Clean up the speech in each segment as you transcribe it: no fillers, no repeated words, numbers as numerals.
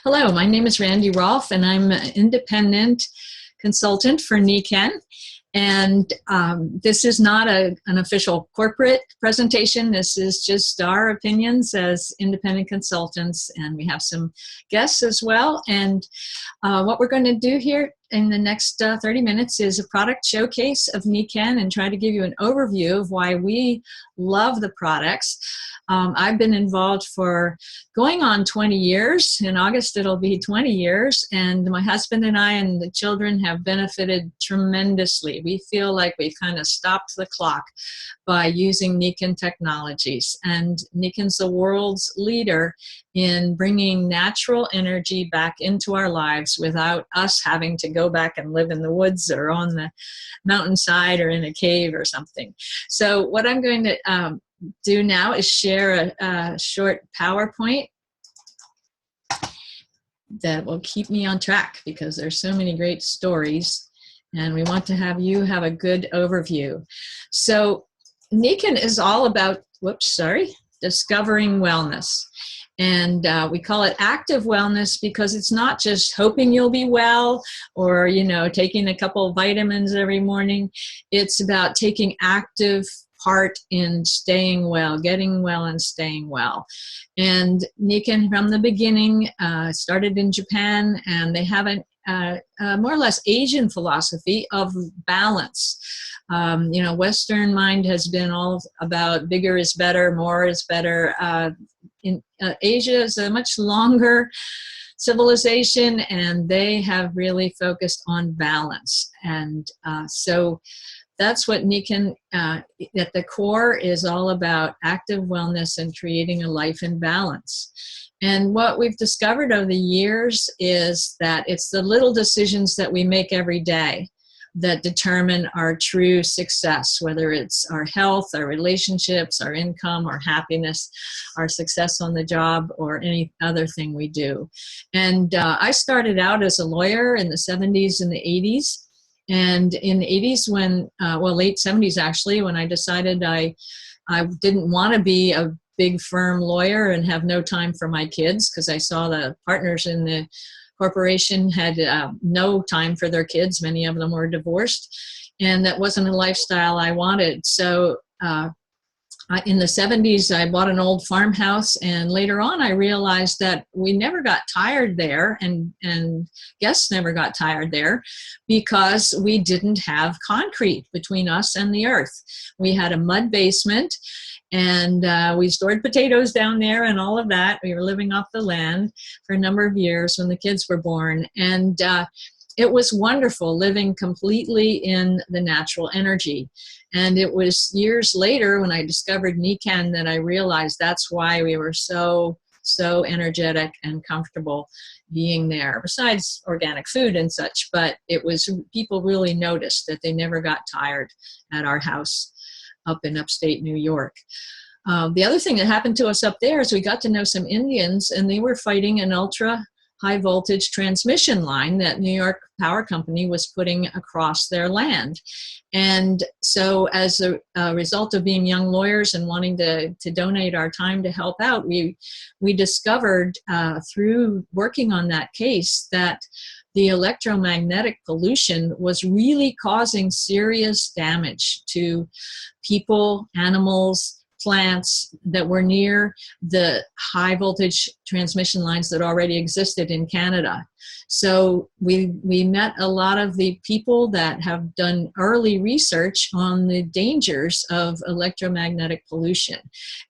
Hello, my name is Randy Rolfe, and I'm an independent consultant for Nikken. And this is not an official corporate presentation. This is just our opinions as independent consultants, and we have some guests as well. And what we're going to do here in the next 30 minutes is a product showcase of Nikken and try to give you an overview of why we love the products. I've been involved for going on 20 years. In August, it'll be 20 years. And my husband and I and the children have benefited tremendously. We feel like we've kind of stopped the clock by using Nikken technologies. And Nikken's the world's leader in bringing natural energy back into our lives without us having to go back and live in the woods or on the mountainside or in a cave or something. So what I'm going to do now is share a short PowerPoint that will keep me on track because there's so many great stories and we want to have you have a good overview. So Nikken is all about, discovering wellness. And we call it active wellness because it's not just hoping you'll be well or, taking a couple of vitamins every morning. It's about taking active part in staying well, getting well and staying well. And Nikken from the beginning started in Japan, and they have a more or less Asian philosophy of balance. Western mind has been all about bigger is better, more is better. In Asia is a much longer civilization, and they have really focused on balance. And so that's what Nikken at the core is all about: active wellness and creating a life in balance. And what we've discovered over the years is that it's the little decisions that we make every day that determine our true success, whether it's our health, our relationships, our income, our happiness, our success on the job, or any other thing we do. And I started out as a lawyer in the 70s and the 80s. And in the 80s when, late 70s actually, when I decided I didn't want to be a big firm lawyer and have no time for my kids, because I saw the partners in the corporation had no time for their kids. Many of them were divorced, and that wasn't a lifestyle I wanted. So in the 70s, I bought an old farmhouse, and later on I realized that we never got tired there, and guests never got tired there because we didn't have concrete between us and the earth. We had a mud basement, and we stored potatoes down there and all of that. We were living off the land for a number of years when the kids were born. And it was wonderful living completely in the natural energy. And it was years later when I discovered Nikken that I realized that's why we were so energetic and comfortable being there, besides organic food and such. But it was, people really noticed that they never got tired at our house up in upstate New York. The other thing that happened to us up there is we got to know some Indians, and they were fighting an ultra high voltage transmission line that New York Power Company was putting across their land. And so as a result of being young lawyers and wanting to donate our time to help out, we discovered through working on that case that the electromagnetic pollution was really causing serious damage to people, animals, plants that were near the high voltage transmission lines that already existed in Canada. So we met a lot of the people that have done early research on the dangers of electromagnetic pollution.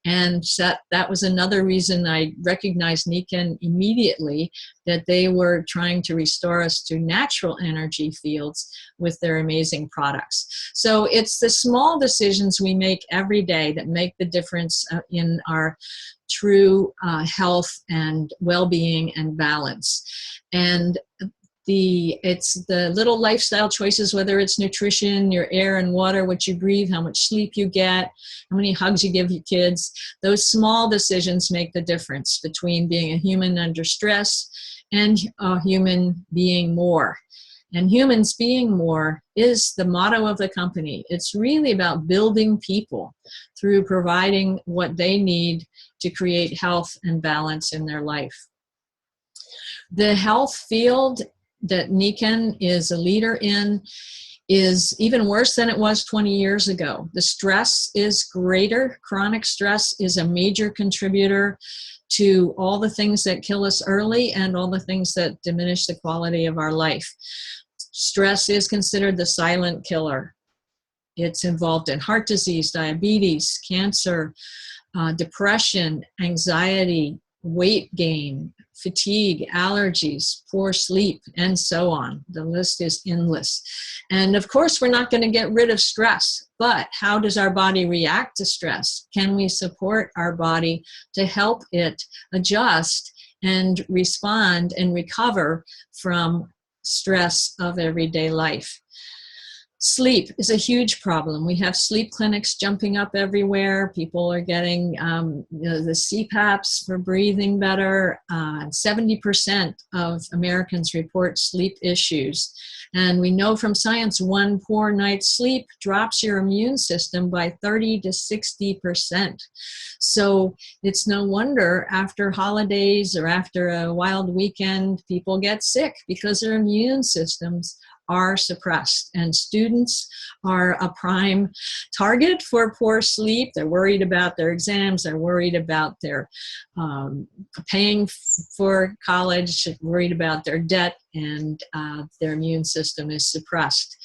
And that was another reason I recognized Nikken immediately, that they were trying to restore us to natural energy fields with their amazing products. So it's the small decisions we make every day that make the difference in our true health and well-being and balance. And it's the little lifestyle choices, whether it's nutrition, your air and water, what you breathe, how much sleep you get, how many hugs you give your kids. Those small decisions make the difference between being a human under stress and a human being more. And humans being more is the motto of the company. It's really about building people through providing what they need to create health and balance in their life. The health field that Nikken is a leader in is even worse than it was 20 years ago. The stress is greater. Chronic stress is a major contributor to all the things that kill us early and all the things that diminish the quality of our life. Stress is considered the silent killer. It's involved in heart disease, diabetes, cancer, depression, anxiety, weight gain, fatigue, allergies, poor sleep, and so on. The list is endless. And of course, we're not going to get rid of stress, but how does our body react to stress? Can we support our body to help it adjust and respond and recover from stress of everyday life? Sleep is a huge problem. We have sleep clinics jumping up everywhere. People are getting the CPAPs for breathing better. 70% of Americans report sleep issues. And we know from science, one poor night's sleep drops your immune system by 30 to 60%. So it's no wonder after holidays or after a wild weekend, people get sick because their immune systems are suppressed, and students are a prime target for poor sleep. They're worried about their exams, they're worried about their paying for college, worried about their debt, and their immune system is suppressed.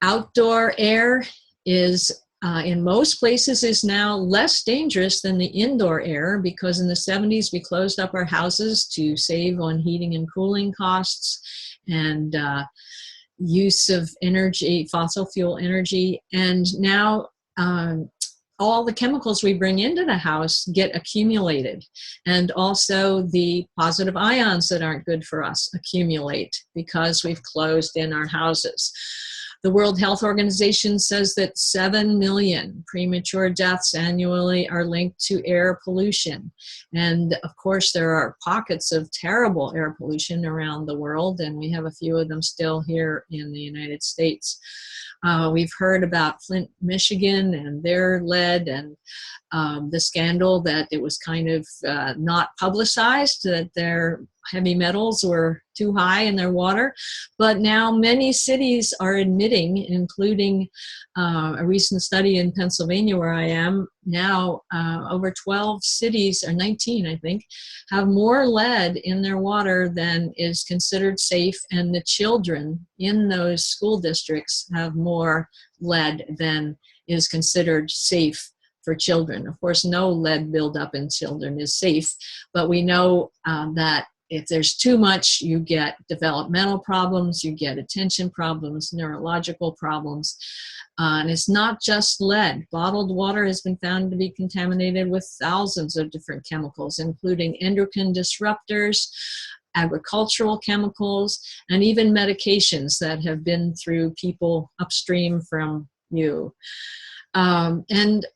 Outdoor air is in most places is now less dangerous than the indoor air, because in the 70s we closed up our houses to save on heating and cooling costs and use of energy, fossil fuel energy. And now all the chemicals we bring into the house get accumulated. And also the positive ions that aren't good for us accumulate because we've closed in our houses. The World Health Organization says that 7 million premature deaths annually are linked to air pollution. And of course, there are pockets of terrible air pollution around the world, and we have a few of them still here in the United States. We've heard about Flint, Michigan, and their lead, and the scandal that it was kind of not publicized, that their heavy metals were too high in their water. But now many cities are admitting, including a recent study in Pennsylvania where I am now, over 12 cities, or 19 I think, have more lead in their water than is considered safe, and the children in those school districts have more lead than is considered safe for children. Of course, no lead buildup in children is safe, but we know that if there's too much, you get developmental problems, you get attention problems, neurological problems. And it's not just lead. Bottled water has been found to be contaminated with thousands of different chemicals, including endocrine disruptors, agricultural chemicals, and even medications that have been through people upstream from you. And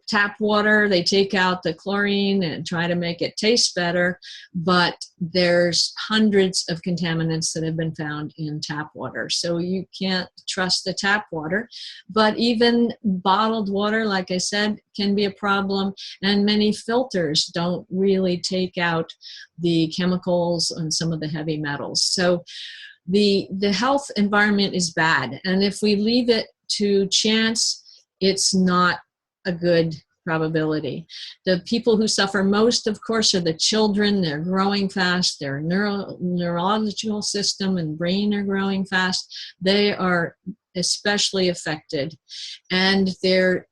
tap water, they take out the chlorine and try to make it taste better, but there's hundreds of contaminants that have been found in tap water. So you can't trust the tap water, but even bottled water, like I said, can be a problem, and many filters don't really take out the chemicals and some of the heavy metals. So the health environment is bad, and if we leave it to chance, it's not a good probability. The people who suffer most, of course, are the children. They're growing fast. Their neurological system and brain are growing fast. They are especially affected. And they're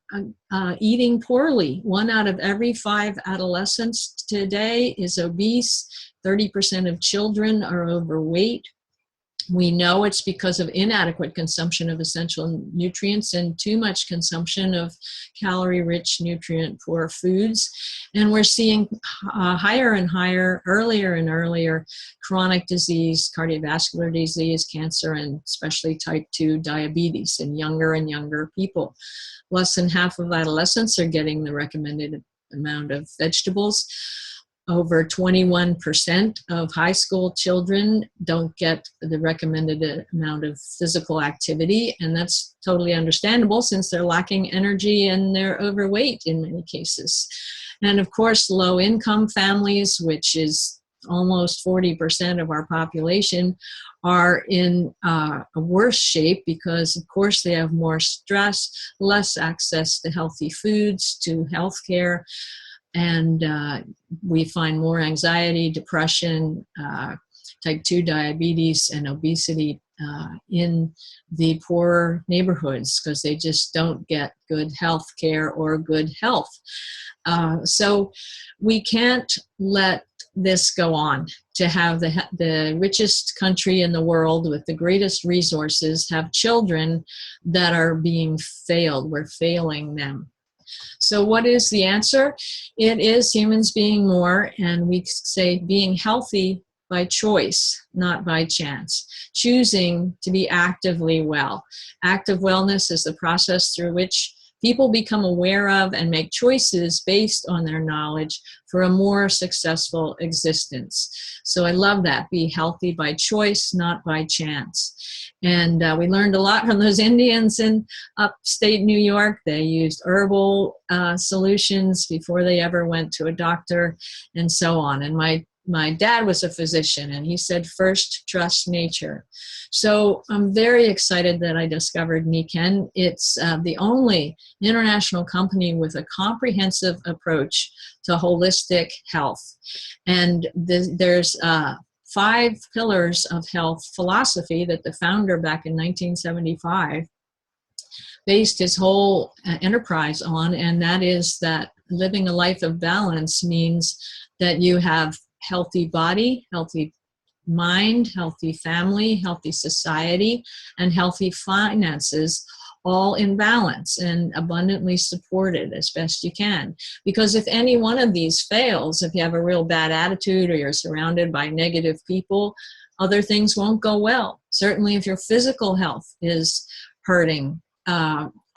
eating poorly. 1 out of every 5 adolescents today is obese. 30% of children are overweight. We know it's because of inadequate consumption of essential nutrients and too much consumption of calorie-rich, nutrient-poor foods. And we're seeing higher and higher, earlier and earlier chronic disease, cardiovascular disease, cancer, and especially type 2 diabetes in younger and younger people. Less than half of adolescents are getting the recommended amount of vegetables. Over 21% of high school children don't get the recommended amount of physical activity, and that's totally understandable since they're lacking energy and they're overweight in many cases. And of course, low-income families, which is almost 40% of our population are in a worse shape because, of course, they have more stress, less access to healthy foods, to health care, and we find more anxiety, depression, type 2 diabetes, and obesity in the poorer neighborhoods because they just don't get good health care or good health. So we can't let this go on. To have the richest country in the world with the greatest resources have children that are being failed. We're failing them. So what is the answer? It is humans being more, and we say being healthy by choice, not by chance. Choosing to be actively well. Active wellness is the process through which people become aware of and make choices based on their knowledge for a more successful existence. So I love that. Be healthy by choice, not by chance. And we learned a lot from those Indians in upstate New York. They used herbal solutions before they ever went to a doctor and so on. And my dad was a physician, and he said, first, trust nature. So I'm very excited that I discovered Nikken. It's the only international company with a comprehensive approach to holistic health. And there's 5 pillars of health philosophy that the founder back in 1975 based his whole enterprise on, and that is that living a life of balance means that you have healthy body, healthy mind, healthy family, healthy society, and healthy finances, all in balance and abundantly supported as best you can. Because if any one of these fails, if you have a real bad attitude or you're surrounded by negative people, other things won't go well. Certainly if your physical health is hurting,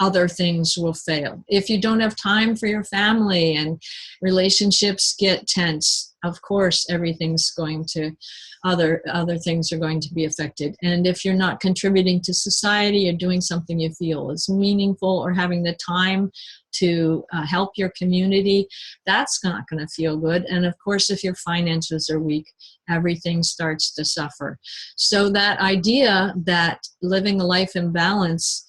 other things will fail. If you don't have time for your family and relationships get tense, of course, everything's going to, other things are going to be affected. And if you're not contributing to society or doing something you feel is meaningful or having the time to help your community, that's not going to feel good. And of course, if your finances are weak, everything starts to suffer. So that idea that living a life in balance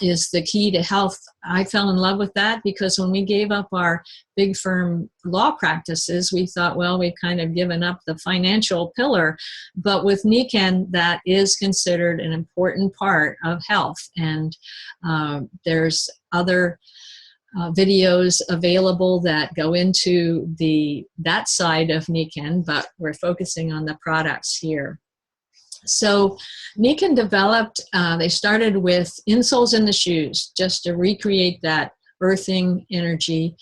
is the key to health. I fell in love with that because when we gave up our big firm law practices, we thought, well, we've kind of given up the financial pillar. But with Nikken, that is considered an important part of health. And there's other videos available that go into that side of Nikken, but we're focusing on the products here. So Nikken developed, they started with insoles in the shoes, just to recreate that earthing energy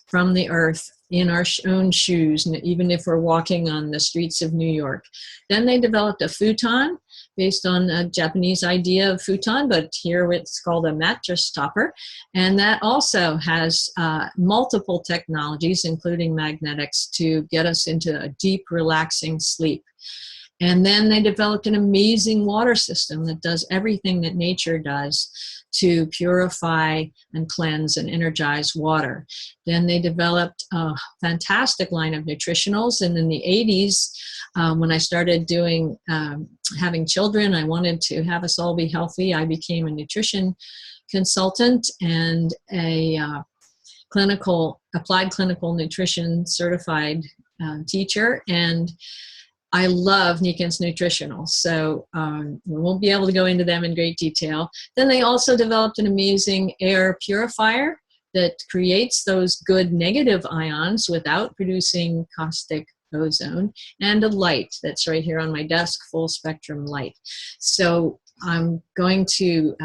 from the earth in our own shoes, even if we're walking on the streets of New York. Then they developed a futon based on a Japanese idea of futon, but here it's called a mattress topper. And that also has multiple technologies, including magnetics, to get us into a deep, relaxing sleep. And then they developed an amazing water system that does everything that nature does to purify and cleanse and energize water. Then they developed a fantastic line of nutritionals. And in the 80s, when I started having children, I wanted to have us all be healthy. I became a nutrition consultant and a applied clinical nutrition certified teacher. And I love Nikken's nutritionals, so we won't be able to go into them in great detail. Then they also developed an amazing air purifier that creates those good negative ions without producing caustic ozone, and a light that's right here on my desk, full spectrum light. So I'm going to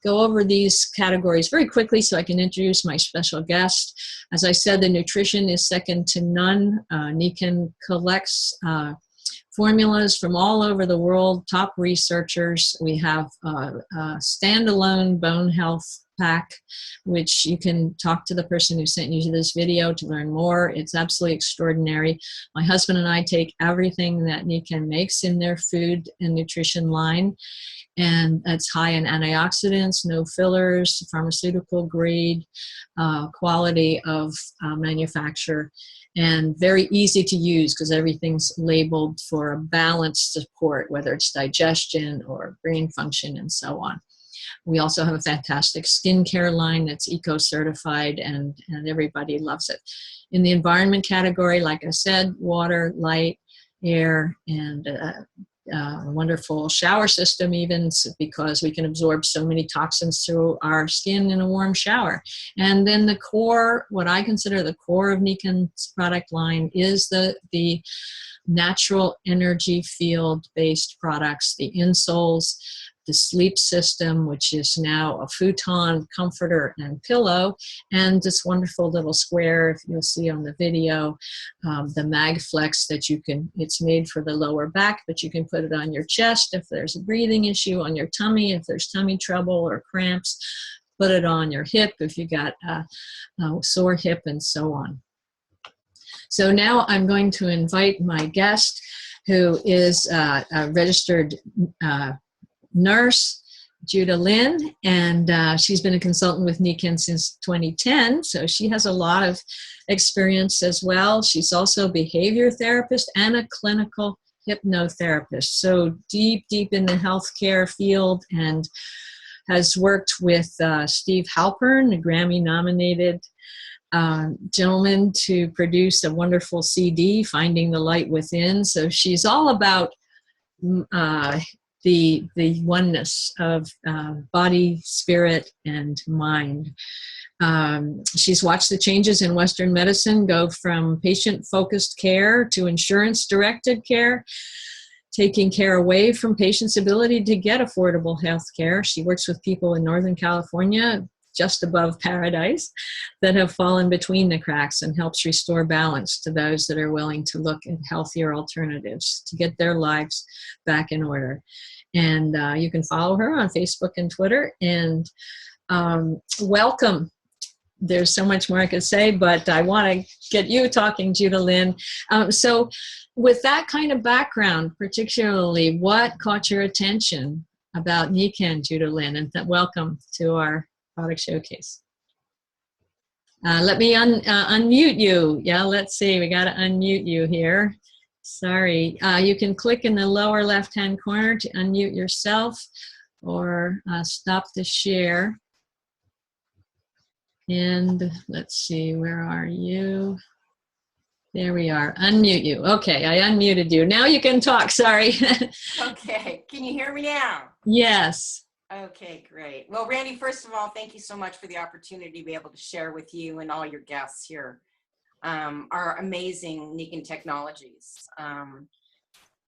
go over these categories very quickly so I can introduce my special guest. As I said, the nutrition is second to none. Nikken collects formulas from all over the world, top researchers. We have a standalone bone health pack, which you can talk to the person who sent you this video to learn more. It's absolutely extraordinary. My husband and I take everything that Nikken makes in their food and nutrition line, and it's high in antioxidants, no fillers, pharmaceutical grade, quality of manufacture. and very easy to use because everything's labeled for a balanced support, whether it's digestion or brain function and so on. We also have a fantastic skincare line that's eco-certified, and everybody loves it. In the environment category, like I said, water, light, air, and a wonderful shower system even, because we can absorb so many toxins through our skin in a warm shower. And then the core, what I consider the core of Nikken's product line, is the natural energy field based products, the insoles, the sleep system, which is now a futon, comforter, and pillow, and this wonderful little square, if you'll see on the video, the MagFlex that you can, it's made for the lower back, but you can put it on your chest if there's a breathing issue, on your tummy if there's tummy trouble or cramps, put it on your hip if you got a sore hip, and so on. So now I'm going to invite my guest, who is a registered nurse, Judalynn, and she's been a consultant with Nikken since 2010, so she has a lot of experience as well. She's also a behavior therapist and a clinical hypnotherapist, so deep in the healthcare field, and has worked with Steve Halpern, a Grammy-nominated gentleman, to produce a wonderful CD, Finding the Light Within. So she's all about the oneness of body, spirit, and mind. She's watched the changes in Western medicine go from patient-focused care to insurance-directed care, taking care away from patients' ability to get affordable health care. She works with people in Northern California, just above paradise, that have fallen between the cracks, and helps restore balance to those that are willing to look at healthier alternatives to get their lives back in order. And you can follow her on Facebook and Twitter. And welcome. There's so much more I could say, but I want to get you talking, Judalynn. So with that kind of background, particularly, what caught your attention about Nikken, Judalynn? And welcome to our product showcase. Let me unmute you. Yeah, let's see. We got to unmute you here. Sorry. You can click in the lower left-hand corner to unmute yourself, or stop the share. And let's see, where are you? There we are. Unmute you. Okay, I unmuted you. Now you can talk. Sorry. Okay. Can you hear me now? Yes. Okay, great. Well, Randy, first of all, thank you so much for the opportunity to be able to share with you and all your guests here our amazing Nikken technologies.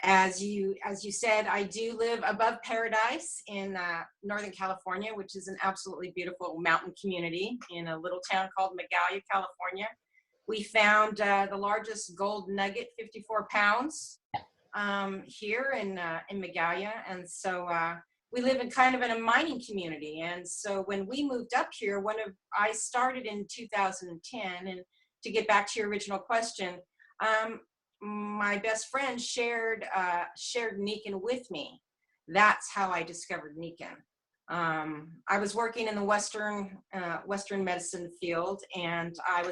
As you said, I do live above paradise in Northern California, which is an absolutely beautiful mountain community in a little town called Magalia, California. We found the largest gold nugget, 54 pounds, here in Magalia, and so we live in kind of in a mining community. And so when we moved up here, I started in 2010, and to get back to your original question, my best friend shared Nikken with me. That's how I discovered Nikken. I was working in the Western medicine field, and I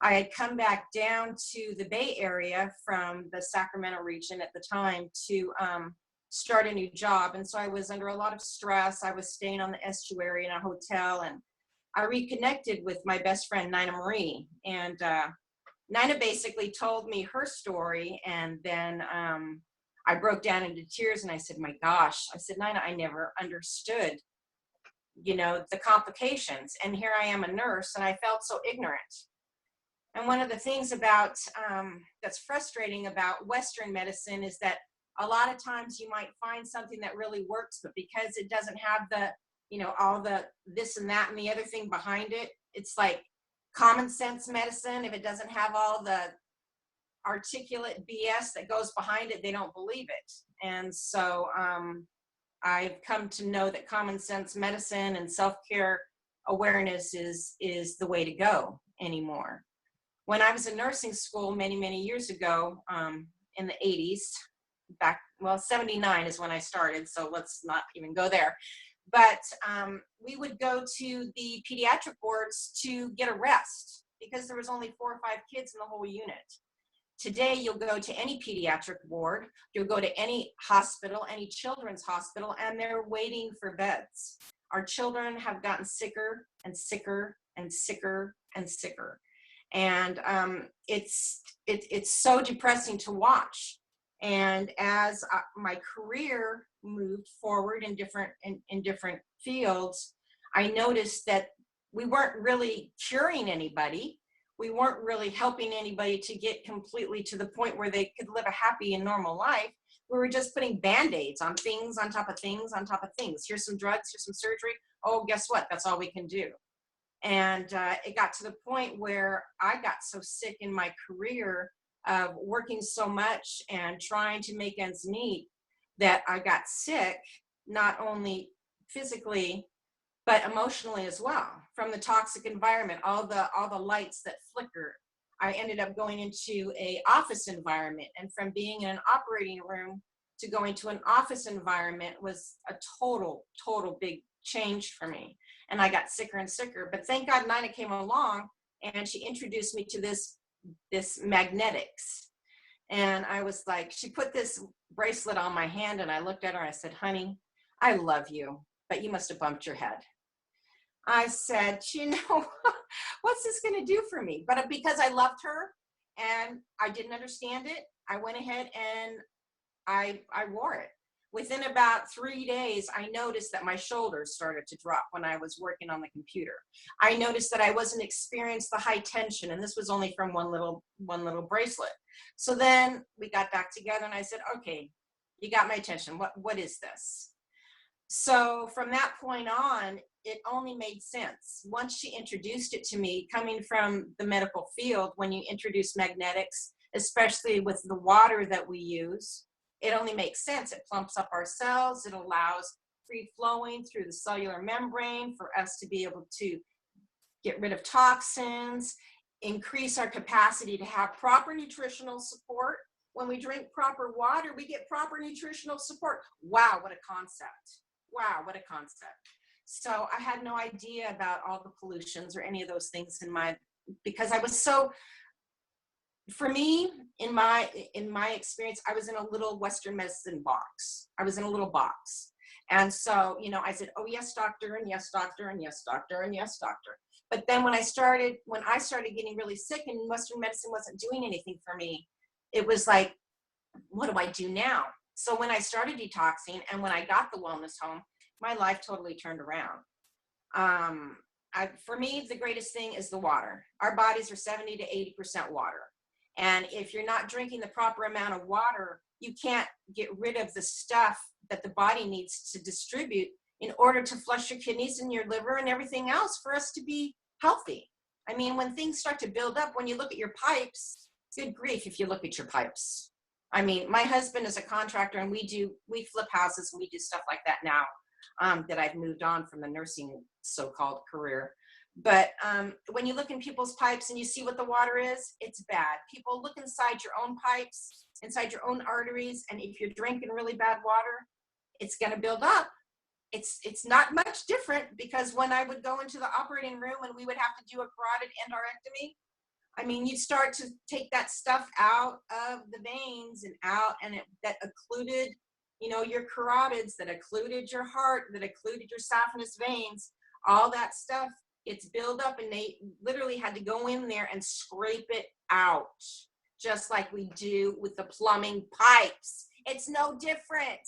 had come back down to the Bay Area from the Sacramento region at the time to start a new job. And so I was under a lot of stress. I was staying on the estuary in a hotel, and I reconnected with my best friend, Nina Marie. And Nina basically told me her story, and then I broke down into tears, and I said, my gosh, I said, Nina, I never understood, the complications. And here I am, a nurse, and I felt so ignorant. And one of the things about that's frustrating about Western medicine is that a lot of times you might find something that really works, but because it doesn't have the, all the this and that and the other thing behind it, it's like common sense medicine. If it doesn't have all the articulate BS that goes behind it, they don't believe it. And so I've come to know that common sense medicine and self-care awareness is the way to go anymore. When I was in nursing school many years ago, in the 80s, 79 is when I started, so let's not even go there. But we would go to the pediatric wards to get a rest. because there was only 4 or 5 kids in the whole unit. Today, you'll go to any pediatric ward, you'll go to any hospital, any children's hospital, and they're waiting for beds. Our children have gotten sicker and sicker and sicker and sicker. And it's so depressing to watch. And as my career moved forward in different fields, I noticed that we weren't really curing anybody. We weren't really helping anybody to get completely to the point where they could live a happy and normal life. We were just putting Band-Aids on things, on top of things, on top of things. Here's some drugs, here's some surgery. Oh, guess what? That's all we can do. And it got to the point where I got so sick in my career of working so much and trying to make ends meet that I got sick, not only physically, but emotionally as well, from the toxic environment, all the lights that flicker. I ended up going into a office environment, and from being in an operating room to going to an office environment was a total big change for me. And I got sicker and sicker, but thank God Nina came along and she introduced me to this magnetics. And I was like, she put this bracelet on my hand, and I looked at her and I said, honey, I love you, but you must have bumped your head. I said, you know, what's this going to do for me? But because I loved her and I didn't understand it, I went ahead and I wore it. Within about 3 days, I noticed that my shoulders started to drop when I was working on the computer. I noticed that I wasn't experiencing the high tension, and this was only from one little bracelet. So then we got back together, and I said, okay, you got my attention. What is this? So from that point on, it only made sense. Once she introduced it to me, coming from the medical field, when you introduce magnetics, especially with the water that we use, it only makes sense. It plumps up our cells. It allows free flowing through the cellular membrane for us to be able to get rid of toxins, increase our capacity to have proper nutritional support. When we drink proper water, we get proper nutritional support. Wow, what a concept. Wow, what a concept. So I had no idea about all the pollutions or any of those things because I was so, for me, in my experience, I was in a little Western medicine box. I was in a little box. And so, you know, I said, oh, yes, doctor, and yes, doctor, and yes, doctor, and yes, doctor. But then when I started getting really sick and Western medicine wasn't doing anything for me, it was like, what do I do now? So when I started detoxing and when I got the wellness home, my life totally turned around. For me, the greatest thing is the water. Our bodies are 70 to 80% water. And if you're not drinking the proper amount of water, you can't get rid of the stuff that the body needs to distribute in order to flush your kidneys and your liver and everything else for us to be healthy. I mean, when things start to build up, when you look at your pipes, good grief if you look at your pipes. I mean, my husband is a contractor, and we flip houses and we do stuff like that now, that I've moved on from the nursing so-called career. But when you look in people's pipes and you see what the water is, it's bad. People, look inside your own pipes, inside your own arteries, and if you're drinking really bad water, it's going to build up. It's not much different, because when I would go into the operating room and we would have to do a carotid endarterectomy, I mean, you'd start to take that stuff out of the veins and out, and that occluded, you know, your carotids, that occluded your heart, that occluded your saphenous veins, all that stuff. It's built up, and they literally had to go in there and scrape it out, just like we do with the plumbing pipes. It's no different.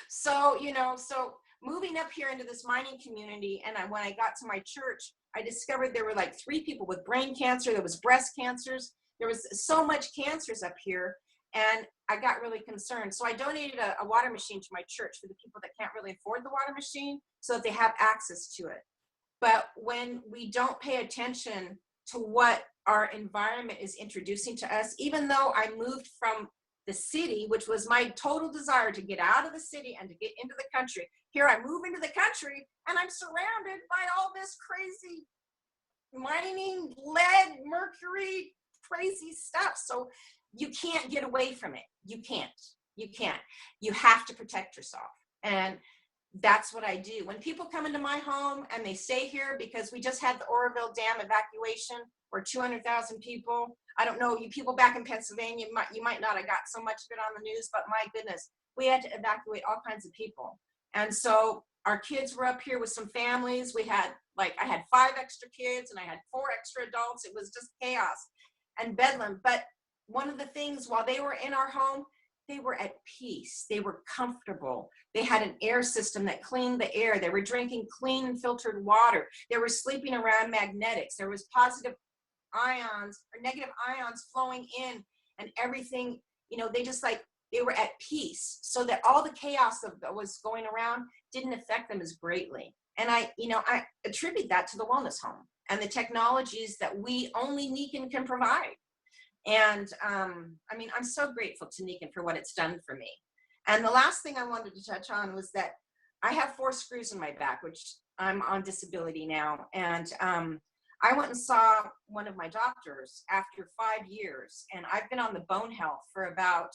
So, you know, so moving up here into this mining community, and when I got to my church, I discovered there were like 3 people with brain cancer. There was breast cancers. There was so much cancers up here, and I got really concerned. So I donated a water machine to my church for the people that can't really afford the water machine, so that they have access to it. But when we don't pay attention to what our environment is introducing to us, even though I moved from the city, which was my total desire to get out of the city and to get into the country. Here I move into the country, and I'm surrounded by all this crazy mining, lead, mercury, crazy stuff. So you can't get away from it. You can't. You have to protect yourself. And that's what I do. When people come into my home and they stay here, because we just had the Oroville Dam evacuation where 200,000 people, I don't know, you people back in Pennsylvania, you might not have got so much of it on the news, but my goodness, we had to evacuate all kinds of people. And so our kids were up here with some families. We had, like, I had 5 extra kids and I had 4 extra adults. It was just chaos and bedlam. But one of the things, while they were in our home, they were at peace. They were comfortable. They had an air system that cleaned the air. They were drinking clean and filtered water. They were sleeping around magnetics. There was positive ions or negative ions flowing in, and everything, you know, they were at peace, so that all the chaos that was going around didn't affect them as greatly. And I attribute that to the wellness home and the technologies that we only Nikken can provide. And I mean, I'm so grateful to Nikken for what it's done for me. And the last thing I wanted to touch on was that I have 4 screws in my back, which I'm on disability now. And I went and saw one of my doctors after 5 years, and I've been on the bone health for about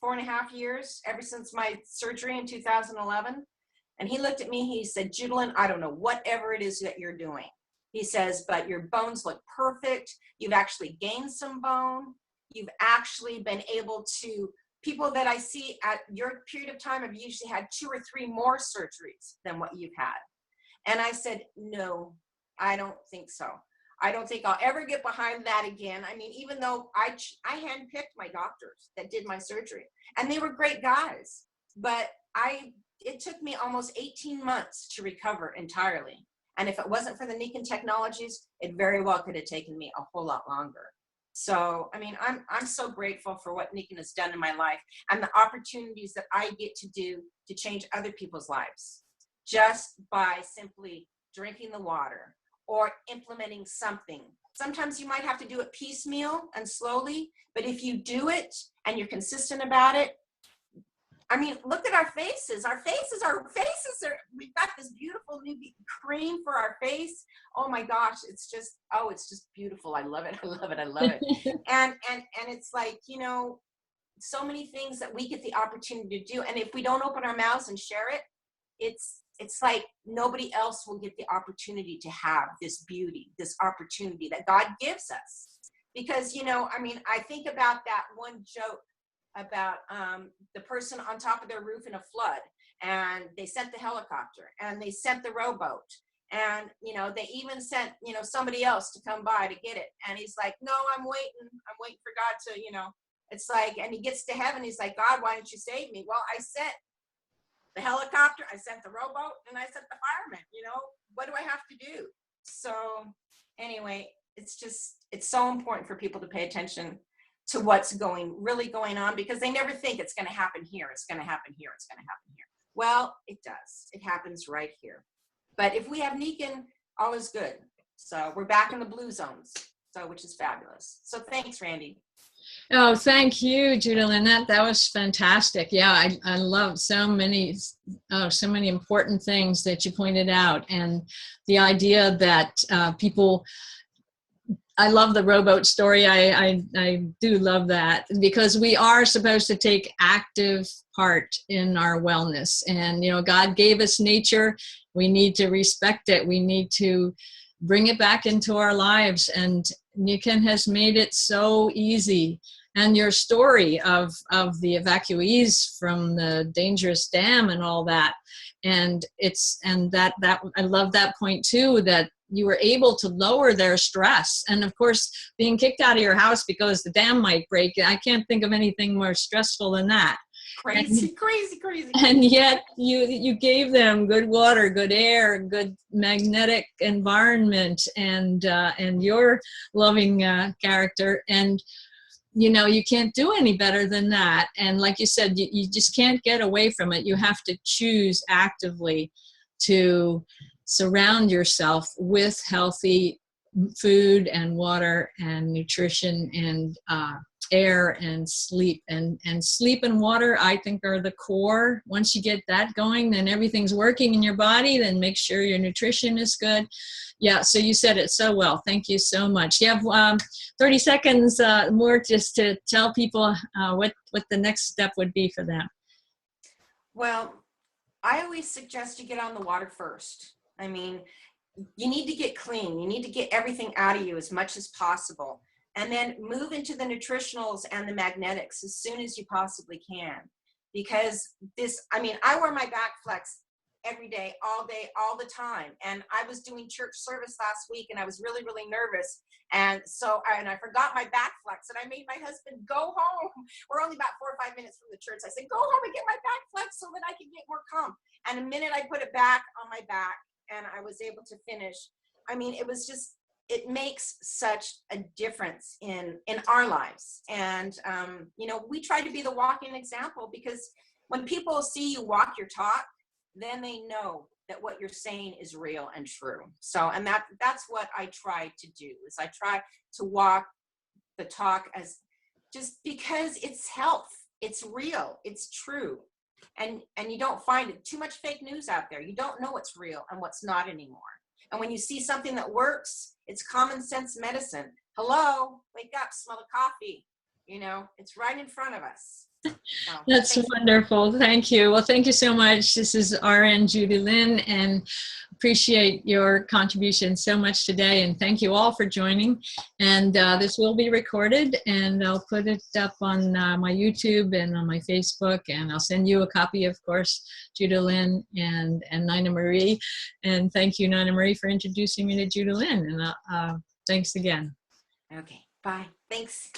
4.5 years, ever since my surgery in 2011. And he looked at me, he said, Judalynn, I don't know whatever it is that you're doing. He says, but your bones look perfect. You've actually gained some bone. You've actually been able to, people that I see at your period of time have usually had 2 or 3 more surgeries than what you've had. And I said, no, I don't think so. I don't think I'll ever get behind that again. I mean, even though I handpicked my doctors that did my surgery, and they were great guys, but it took me almost 18 months to recover entirely. And if it wasn't for the Nikken technologies, it very well could have taken me a whole lot longer. So, I mean, I'm so grateful for what Nikken has done in my life and the opportunities that I get to do to change other people's lives just by simply drinking the water or implementing something. Sometimes you might have to do it piecemeal and slowly, but if you do it and you're consistent about it, I mean, look at our faces. Our faces are, we've got this beautiful new cream for our face. Oh my gosh, it's just beautiful. I love it. I love it. I love it. and it's like, you know, so many things that we get the opportunity to do. And if we don't open our mouths and share it, it's like nobody else will get the opportunity to have this beauty, this opportunity that God gives us. Because, you know, I mean, I think about that one joke about the person on top of their roof in a flood, and they sent the helicopter and they sent the rowboat, and, you know, they even sent, you know, somebody else to come by to get it. And he's like, no, I'm waiting for God to, you know, it's like, and he gets to heaven. He's like, God, why didn't you save me? Well, I sent the helicopter, I sent the rowboat, and I sent the firemen. You know, what do I have to do? So anyway, it's so important for people to pay attention to what's really going on, because they never think it's going to happen here. It's going to happen here. It's going to happen here. Well, it does. It happens right here. But if we have Nikken, all is good. So we're back in the blue zones, so which is fabulous. So thanks, Randy. Oh, thank you, Judalynn. That was fantastic. Yeah, I love so many important things that you pointed out, and the idea that people. I love the rowboat story. I do love that, because we are supposed to take active part in our wellness. And, you know, God gave us nature. We need to respect it. We need to bring it back into our lives. And Nikken has made it so easy. And your story of the evacuees from the dangerous dam and all that. And that I love that point too, that you were able to lower their stress. And of course, being kicked out of your house because the dam might break, I can't think of anything more stressful than that. Crazy. And yet you gave them good water, good air, good magnetic environment, and your loving character. And you know, you can't do any better than that. And like you said, you just can't get away from it. You have to choose actively to surround yourself with healthy food and water and nutrition and air and sleep. And sleep and water, I think, are the core. Once you get that going, then everything's working in your body. Then make sure your nutrition is good. Yeah, so you said it so well. Thank you so much. You have 30 seconds more just to tell people what the next step would be for them. Well, I always suggest you get on the water first. I mean, you need to get clean. You need to get everything out of you as much as possible. And then move into the nutritionals and the magnetics as soon as you possibly can. Because this, I mean, I wear my back flex every day, all the time. And I was doing church service last week and I was really, really nervous. And so, I forgot my back flex and I made my husband go home. We're only about 4 or 5 minutes from the church. I said, go home and get my back flex so that I can get more calm. And the minute I put it back on my back and I was able to finish, I mean, it was just, it makes such a difference in our lives. And, you know, we try to be the walking example, because when people see you walk your talk, then they know that what you're saying is real and true. So, and that's what I try to do, is I try to walk the talk, as just because it's health, it's real, it's true. And you don't find too much fake news out there. You don't know what's real and what's not anymore. And when you see something that works, it's common sense medicine. Hello, wake up, smell the coffee. You know, it's right in front of us. So, That's wonderful. Thank you. Well, thank you so much. This is RN Judalynn, and appreciate your contribution so much today. And thank you all for joining. And this will be recorded, and I'll put it up on my YouTube and on my Facebook. And I'll send you a copy, of course, Judalynn and Nina Marie. And thank you, Nina Marie, for introducing me to Judalynn. And thanks again. okay, bye. Thanks.